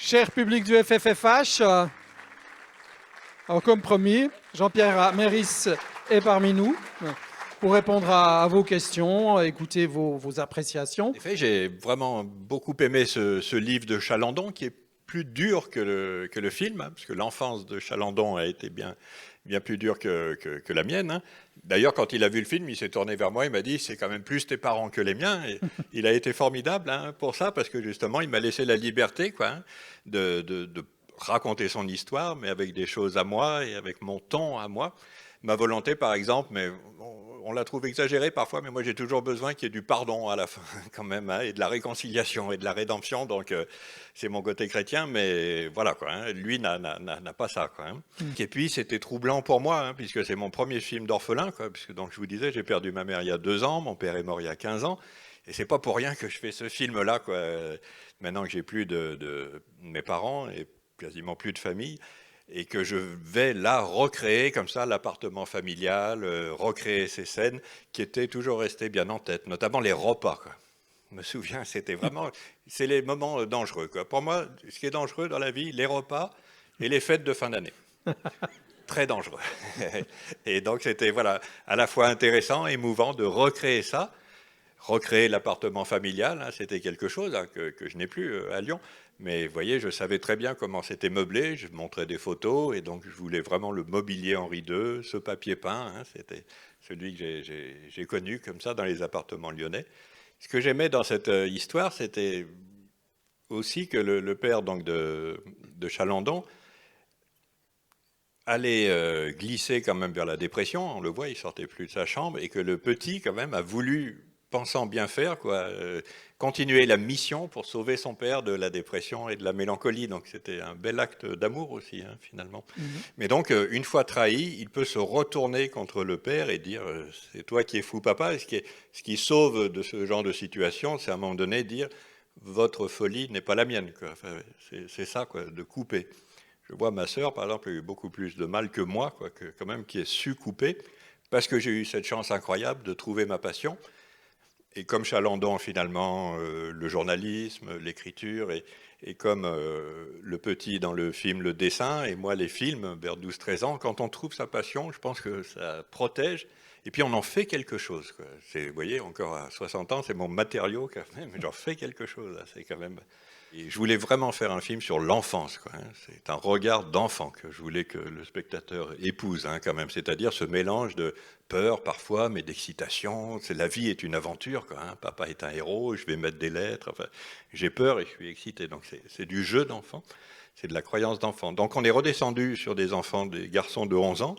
Cher public du FFFH, alors comme promis, Jean-Pierre Méris est parmi nous pour répondre à vos questions, écouter vos appréciations. En effet, j'ai vraiment beaucoup aimé ce livre de Chalandon qui est plus dur que le film, hein, parce que l'enfance de Chalandon a été bien plus dure que la mienne. Hein. D'ailleurs, quand il a vu le film, il s'est tourné vers moi, il m'a dit « c'est quand même plus tes parents que les miens ». Et il a été formidable hein, pour ça, parce que justement, il m'a laissé la liberté quoi, hein, de raconter son histoire, mais avec des choses à moi et avec mon ton à moi. Ma volonté, par exemple, mais on la trouve exagérée parfois, mais moi j'ai toujours besoin qu'il y ait du pardon à la fin, quand même, hein, et de la réconciliation et de la rédemption. Donc c'est mon côté chrétien, mais voilà quoi. Hein, lui n'a pas ça quoi. Hein. Et puis c'était troublant pour moi, hein, puisque c'est mon premier film d'orphelin, quoi. Puisque donc je vous disais, j'ai perdu ma mère il y a 2 ans, mon père est mort il y a 15 ans, et c'est pas pour rien que je fais ce film-là, quoi. Maintenant que j'ai plus de mes parents et quasiment plus de famille. Et que je vais là recréer comme ça l'appartement familial, recréer ces scènes qui étaient toujours restées bien en tête, notamment les repas. Quoi. Je me souviens, c'était vraiment, c'est les moments dangereux. Quoi. Pour moi, ce qui est dangereux dans la vie, les repas et les fêtes de fin d'année. Très dangereux. Et donc c'était voilà, à la fois intéressant, émouvant de recréer ça. Recréer l'appartement familial, hein, c'était quelque chose hein, que je n'ai plus à Lyon. Mais vous voyez, je savais très bien comment c'était meublé, je montrais des photos, et donc je voulais vraiment le mobilier Henri II, ce papier peint, hein, c'était celui que j'ai connu comme ça dans les appartements lyonnais. Ce que j'aimais dans cette histoire, c'était aussi que le père donc, de Chalandon allait glisser quand même vers la dépression, on le voit, il sortait plus de sa chambre, et que le petit quand même a voulu pensant bien faire, quoi, continuer la mission pour sauver son père de la dépression et de la mélancolie. Donc c'était un bel acte d'amour aussi, hein, finalement. Mais donc, une fois trahi, il peut se retourner contre le père et dire c'est toi qui es fou, papa. Et ce qui sauve de ce genre de situation, c'est à un moment donné dire votre folie n'est pas la mienne. Quoi. Enfin, c'est ça, quoi, de couper. Je vois ma sœur, par exemple, a eu beaucoup plus de mal que moi, quoi, quand même, qui ait su couper, parce que j'ai eu cette chance incroyable de trouver ma passion. Et comme Chalandon, finalement, le journalisme, l'écriture, et comme le petit dans le film, le dessin, et moi les films, vers 12-13 ans, quand on trouve sa passion, je pense que ça protège, et puis on en fait quelque chose. Quoi. Vous voyez, encore à 60 ans, c'est mon matériau quand même, mais j'en fais quelque chose. Là, c'est quand même... Et je voulais vraiment faire un film sur l'enfance. Quoi, hein. C'est un regard d'enfant que je voulais que le spectateur épouse, hein, quand même. C'est-à-dire ce mélange de peur parfois, mais d'excitation. La vie est une aventure. Quoi, hein. Papa est un héros, je vais mettre des lettres. Enfin, j'ai peur et je suis excité. Donc c'est du jeu d'enfant, c'est de la croyance d'enfant. Donc on est redescendu sur des enfants, des garçons de 11 ans.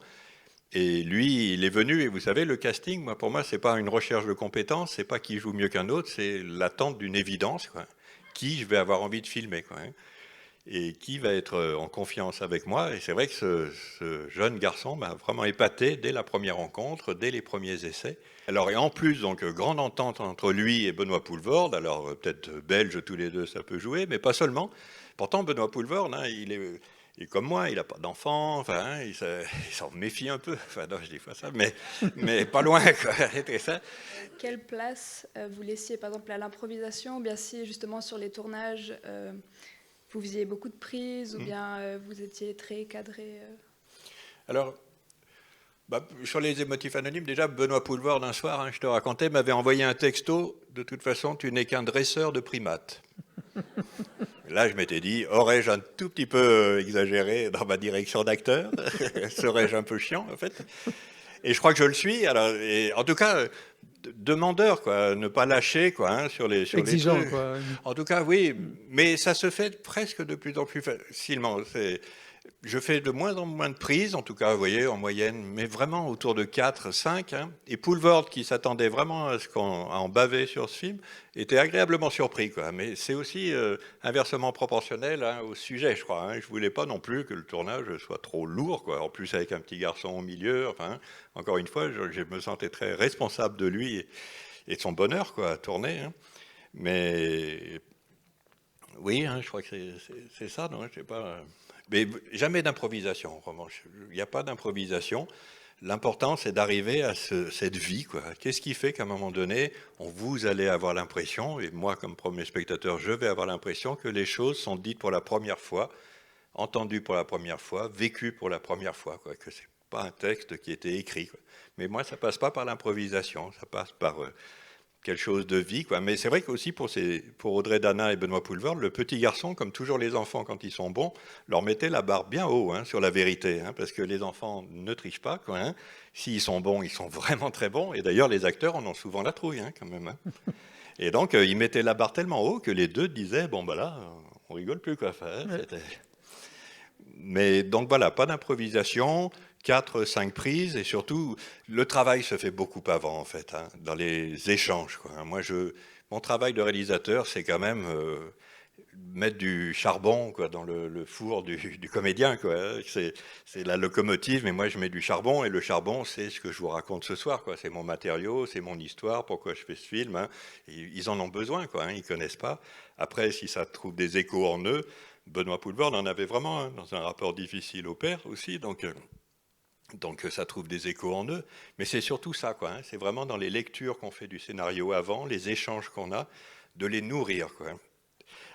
Et lui, il est venu, et vous savez, le casting, moi, pour moi, c'est pas une recherche de compétences, c'est pas qui joue mieux qu'un autre, c'est l'attente d'une évidence. Quoi. Qui je vais avoir envie de filmer, quoi, hein, et qui va être en confiance avec moi. Et c'est vrai que ce jeune garçon m'a vraiment épaté dès la première rencontre, dès les premiers essais. Alors, et en plus, donc, grande entente entre lui et Benoît Poelvoorde. Alors, peut-être belges tous les deux, ça peut jouer, mais pas seulement. Pourtant, Benoît Poelvoorde, hein, il est comme moi, il n'a pas d'enfant, enfin, hein, il s'en méfie un peu. Enfin, non, je dis pas ça, mais pas loin, quoi. C'était ça. Quelle place vous laissiez, par exemple, à l'improvisation, ou bien si, justement, sur les tournages, vous faisiez beaucoup de prises, ou bien vous étiez très cadré Alors, bah, sur les émotifs anonymes, déjà, Benoît Poelvoorde, un soir, hein, je te racontais, m'avait envoyé un texto, de toute façon, tu n'es qu'un dresseur de primates. Là, je m'étais dit, aurais-je un tout petit peu exagéré dans ma direction d'acteur? Serais-je un peu chiant, en fait? Et je crois que je le suis. Alors, et en tout cas, demandeur, quoi, ne pas lâcher, quoi, hein, sur les Exigeant, trucs. quoi. En tout cas, oui, mais ça se fait presque de plus en plus facilement. Je fais de moins en moins de prises, en tout cas, vous voyez, en moyenne, mais vraiment autour de 4, 5. Hein. Et Poelvoorde, qui s'attendait vraiment à en baver sur ce film, était agréablement surpris. Quoi. Mais c'est aussi inversement proportionnel hein, au sujet, je crois. Hein. Je ne voulais pas non plus que le tournage soit trop lourd, quoi. En plus avec un petit garçon au milieu. Enfin, hein. Encore une fois, je me sentais très responsable de lui et de son bonheur quoi, à tourner. Hein. Mais oui, hein, je crois que c'est ça, non, je sais pas. Mais jamais d'improvisation, vraiment. Il n'y a pas d'improvisation. L'important, c'est d'arriver à cette vie, quoi. Qu'est-ce qui fait qu'à un moment donné, vous allez avoir l'impression, et moi, comme premier spectateur, je vais avoir l'impression que les choses sont dites pour la première fois, entendues pour la première fois, vécues pour la première fois, quoi. Que c'est pas un texte qui était écrit, quoi. Mais moi, ça passe pas par l'improvisation, ça passe par quelque chose de vie, quoi. Mais c'est vrai qu'aussi pour Audrey Dana et Benoît Poulvord, le petit garçon, comme toujours les enfants quand ils sont bons, leur mettait la barre bien haut, hein, sur la vérité, hein, parce que les enfants ne trichent pas, quoi, hein. S'ils sont bons, ils sont vraiment très bons, et d'ailleurs les acteurs en ont souvent la trouille, hein, quand même, hein. Et donc ils mettaient la barre tellement haut que les deux disaient, bon bah là, on rigole plus, quoi. Enfin, Ouais. mais donc voilà, pas d'improvisation, 4-5 prises, et surtout, le travail se fait beaucoup avant, en fait, hein, dans les échanges, quoi. Moi, mon travail de réalisateur, c'est quand même mettre du charbon, quoi, dans le four du comédien, quoi. C'est la locomotive, mais moi, je mets du charbon, et le charbon, c'est ce que je vous raconte ce soir, quoi. C'est mon matériau, c'est mon histoire, pourquoi je fais ce film, hein. Ils en ont besoin, quoi, hein, ils connaissent pas. Après, si ça trouve des échos en eux, Benoît Poulvord en avait vraiment, hein, dans un rapport difficile au père aussi, donc ça trouve des échos en eux, mais c'est surtout ça, quoi, hein. C'est vraiment dans les lectures qu'on fait du scénario avant, les échanges qu'on a, de les nourrir, quoi.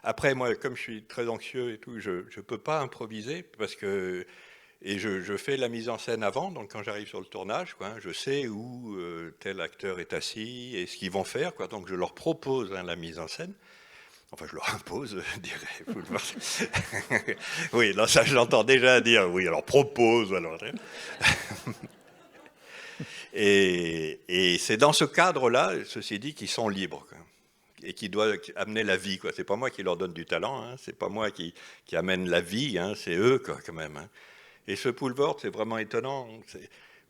Après, moi, comme je suis très anxieux et tout, je ne peux pas improviser, parce que je fais la mise en scène avant, donc quand j'arrive sur le tournage, quoi, hein, je sais où tel acteur est assis et ce qu'ils vont faire, quoi, donc je leur propose, hein, la mise en scène. Enfin, je leur impose, dirais. Oui, là, ça, je l'entends déjà dire. Oui, alors propose. Alors. Et c'est dans ce cadre-là, ceci dit, qu'ils sont libres, quoi, et qui doivent amener la vie, quoi. C'est pas moi qui leur donne du talent, hein, c'est pas moi qui amène la vie, hein, c'est eux, quoi, quand même, hein. Et ce Poulvord, c'est vraiment étonnant.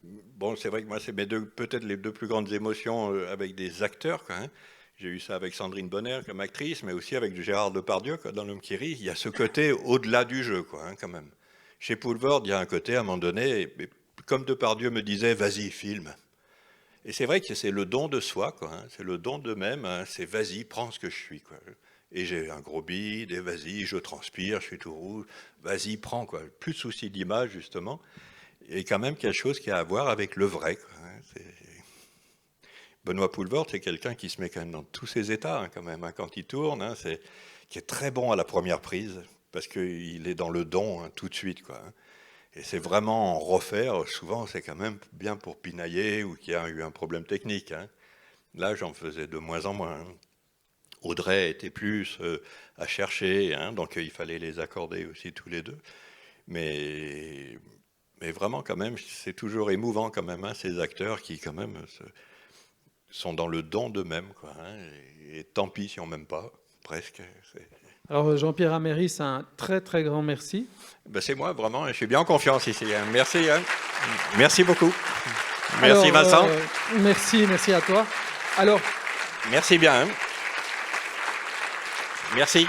Bon, c'est vrai que moi, c'est peut-être les deux plus grandes émotions avec des acteurs, quoi, hein. J'ai eu ça avec Sandrine Bonner comme actrice, mais aussi avec Gérard Depardieu, quoi, dans L'Homme qui rit. Il y a ce côté au-delà du jeu, quoi, hein, quand même. Chez Poulvord, il y a un côté, à un moment donné, comme Depardieu me disait, vas-y, filme. Et c'est vrai que c'est le don de soi, quoi, hein, c'est le don d'eux-mêmes, hein, c'est vas-y, prends ce que je suis, quoi. Et j'ai un gros bide, et vas-y, je transpire, je suis tout rouge, vas-y, prends, quoi. Plus de souci d'image, justement, et quand même quelque chose qui a à voir avec le vrai, quoi, hein. Benoît Poulvord, c'est quelqu'un qui se met quand même dans tous ses états, hein, quand même, hein, quand il tourne, hein, qui est très bon à la première prise, parce qu'il est dans le don, hein, tout de suite, quoi, hein. Et c'est vraiment en refaire, souvent c'est quand même bien pour pinailler ou qu'il y a eu un problème technique, hein. Là, j'en faisais de moins en moins, hein. Audrey était plus à chercher, hein, donc il fallait les accorder aussi tous les deux. Mais vraiment, quand même, c'est toujours émouvant, quand même, hein, ces acteurs qui, quand même, sont dans le don d'eux-mêmes, quoi, hein, et tant pis si on m'aime pas, presque. Alors Jean-Pierre Améris, un très très grand merci. Ben, c'est moi, vraiment, je suis bien en confiance ici, hein. Merci, hein. Merci beaucoup. Merci, Alors, Vincent. Merci à toi. Alors, merci bien, hein. Merci.